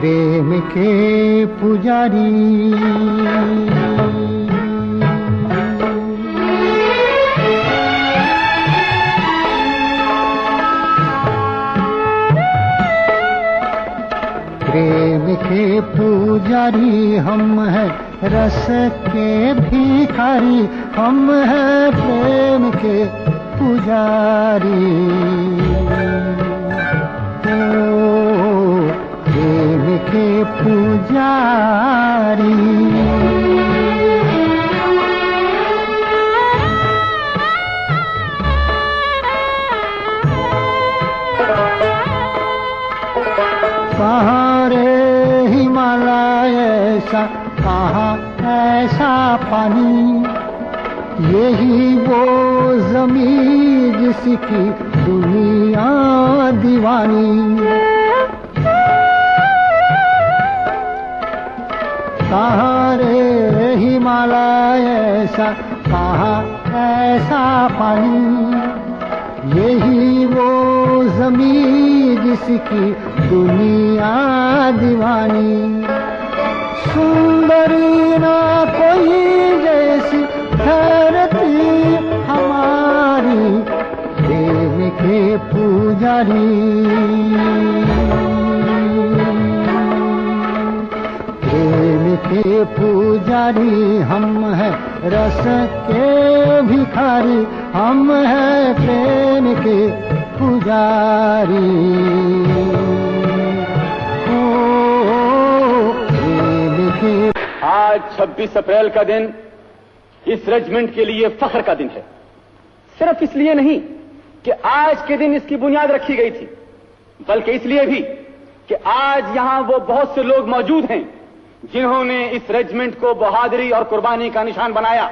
प्रेम के पुजारी प्रेम के पुजारी हम हैं, रस के भिखारी हम हैं, प्रेम के पुजारी। ओ प्रेम के पुजारी। कहाँ रे हिमालय ऐसा, कहाँ ऐसा पानी, यही वो ज़मीन जिसकी दुनिया दीवानी। कहाँ रे हिमालय ऐसा, कहाँ ऐसा पानी, यही वो ज़मीन जिसकी दुनिया दीवानी। सुंदरी ना कोई जैसी धरती हमारी, प्रेम के पुजारी। प्रेम के पुजारी हम हैं, रस के भिखारी हम हैं, प्रेम के पुजारी। आज 26 अप्रैल का दिन इस रेजिमेंट के लिए फख्र का दिन है। सिर्फ इसलिए नहीं कि आज के दिन इसकी बुनियाद रखी गई थी, बल्कि इसलिए भी कि आज यहां वो बहुत से लोग मौजूद हैं जिन्होंने इस रेजिमेंट को बहादुरी और कुर्बानी का निशान बनाया।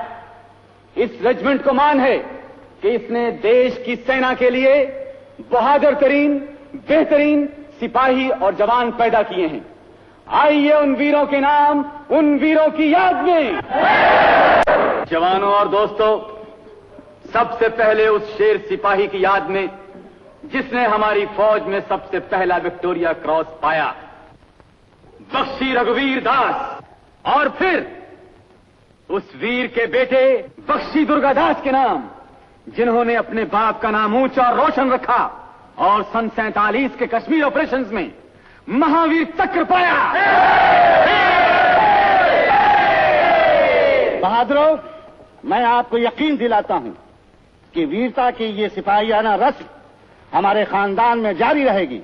इस रेजिमेंट को मान है कि इसने देश की सेना के लिए बहादुर तरीन, बेहतरीन सिपाही और जवान पैदा किए हैं। आइए उन वीरों के नाम, उन वीरों की याद में। जवानों और दोस्तों, सबसे पहले उस शेर सिपाही की याद में जिसने हमारी फौज में सबसे पहला विक्टोरिया क्रॉस पाया, बख्शी रघुवीर दास, और फिर उस वीर के बेटे बख्शी दुर्गादास के नाम, जिन्होंने अपने बाप का नाम ऊंचा और रोशन रखा और सन 47 के कश्मीर ऑपरेशंस में महावीर चक्र पाया। बहादुरों, मैं आपको यकीन दिलाता हूं कि वीरता की ये सिपाहियाना रस्म हमारे खानदान में जारी रहेगी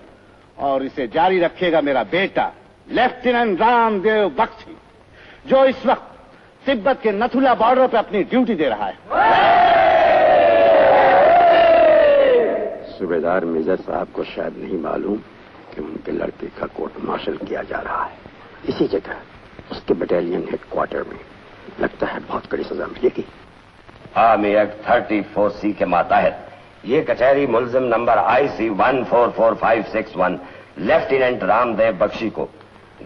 और इसे जारी रखेगा मेरा बेटा लेफ्टिनेंट रामदेव बख्शी, जो इस वक्त तिब्बत के नथुला बॉर्डर पर अपनी ड्यूटी दे रहा है। सूबेदार मेजर साहब को शायद नहीं मालूम कि उनके लड़के का कोर्ट मार्शल किया जा रहा है। इसी जगह उसके बटालियन हेडक्वार्टर में लगता है बहुत कड़ी सजा मिलेगी। आर्मी एक्ट 34C के मातहत ये कचहरी मुलजिम number IC 1444561 lieutenant Ramdev Bakshi को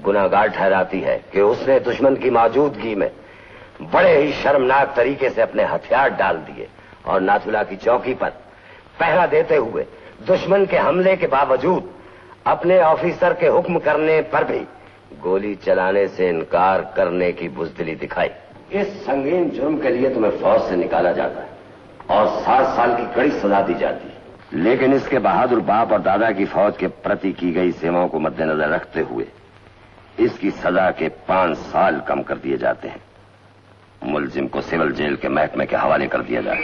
गुनाहगार ठहराती है कि उसने दुश्मन की मौजूदगी में बड़े ही शर्मनाक तरीके से अपने हथियार डाल दिए और नाथुला की चौकी पर पहरा देते हुए दुश्मन के हमले के बावजूद अपने ऑफिसर के हुक्म करने पर भी गोली चलाने से इनकार करने की बुज़दिली दिखाई। इस संगीन जुर्म के लिए तुम्हें फौज से निकाला जाता है और 7 साल की कड़ी सजा दी जाती है। लेकिन इसके बहादुर बाप और दादा की फौज के प्रति की गई सेवाओं को मद्देनजर रखते हुए इसकी सजा के 5 साल कम कर दिए जाते हैं। मुलजिम को सिविल जेल के महकमे के हवाले कर दिया जाए।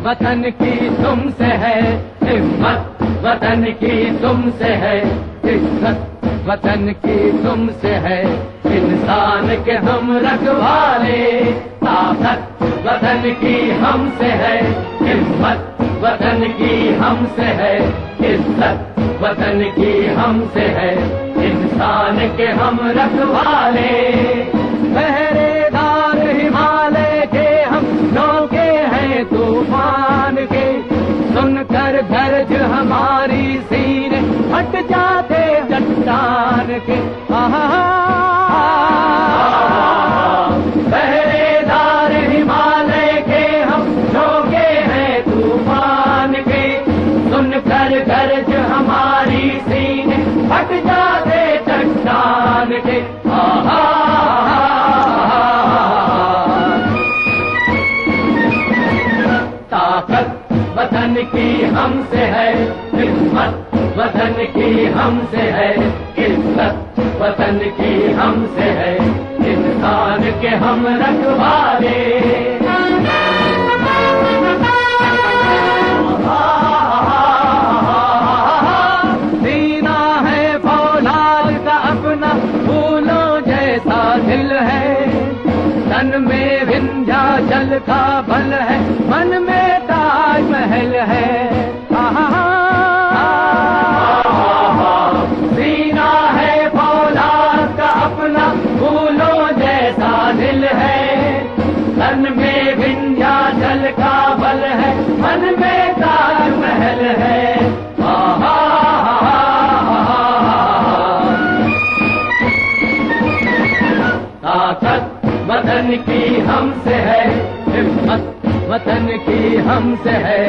वतन की तुमसे है हिम्मत, वतन की तुमसे है इज्जत, वतन की तुमसे है, इंसान के हम रखवाले। ताकत वतन की हमसे है, हिम्मत वतन की हमसे है, इज्जत वतन की हमसे है, इंसान के हम रखवाले। पहरेदार हिमालय के हम नौके हैं तूफान के, सुनकर गर्ज हमारी सीने हट जाते चट्टान के। पहरेदार हिमालय के हम नौके हैं तूफान के, सुनकर गर्ज हमारी सीने हट जाते चट्टान के। ताकत वतन की हमसे है, हिम्मत वतन की हमसे है, इज्जत वतन की हमसे है, इंसान के हम रखवाले। सीना है फौलाद का अपना, फूलों जैसा दिल है, तन में विंध्याचल का बल है, मन में ताजमहल है। सीना है फौलाद का अपना, फूलों जैसा दिल है, तन में विंध्याचल का बल है, मन में ताजमहल है। ताकत वतन की हमसे है, हिम्मत वतन की हमसे है,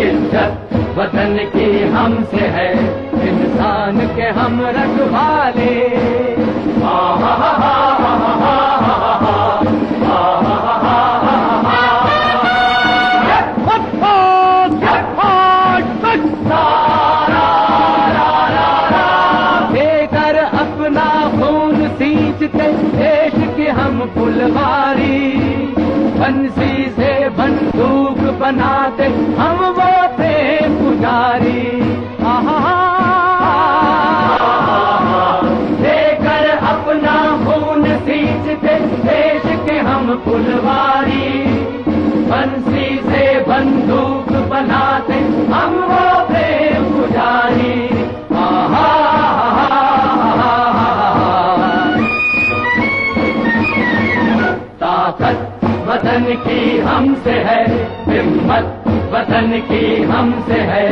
इज्जत वतन की हमसे है, इंसान के हम रखवाले। देकर अपना खून सींचते देश की हम फुलवारी, बंसी से बंदूक बनाते हम वो प्रेम पुजारी। देकर अपना खून सींचते देश के हम फुलवारी, बंसी से बंदूक बनाते हम वो प्रेम पुजारी। ताकत वतन की हमसे है, हिम्मत वतन की हमसे है,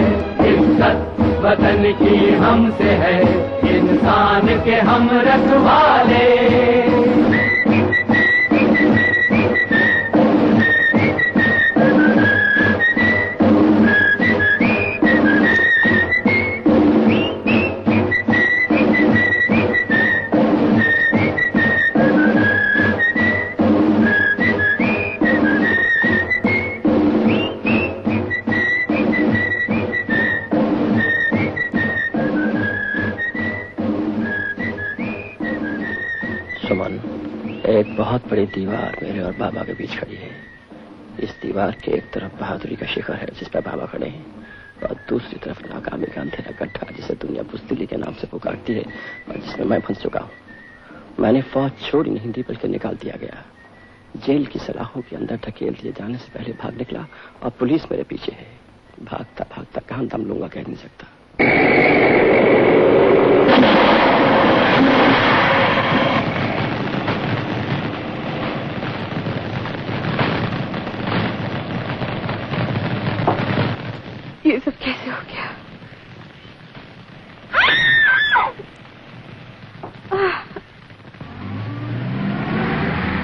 इज्जत वतन की हमसे है, इंसान के हम रखवाले। एक बहुत बड़ी दीवार मेरे और बाबा के बीच खड़ी है। इस दीवार के एक तरफ बहादुरी का शिखर है जिस पर बाबा खड़े हैं, और दूसरी तरफ नाकामी का अंधेरा गड्ढा जिसे दुनिया बुज़दिली के नाम से पुकारती है और जिसमें मैं फंस चुका हूँ। मैंने फौज छोड़ी नहीं दी बल्कि निकाल दिया गया। जेल की सलाखों के अंदर ढकेल दिए जाने से पहले भाग निकला और पुलिस मेरे पीछे है। भागता भागता कहाँ दम लूंगा कह नहीं सकता। ये सब कैसे हो गया?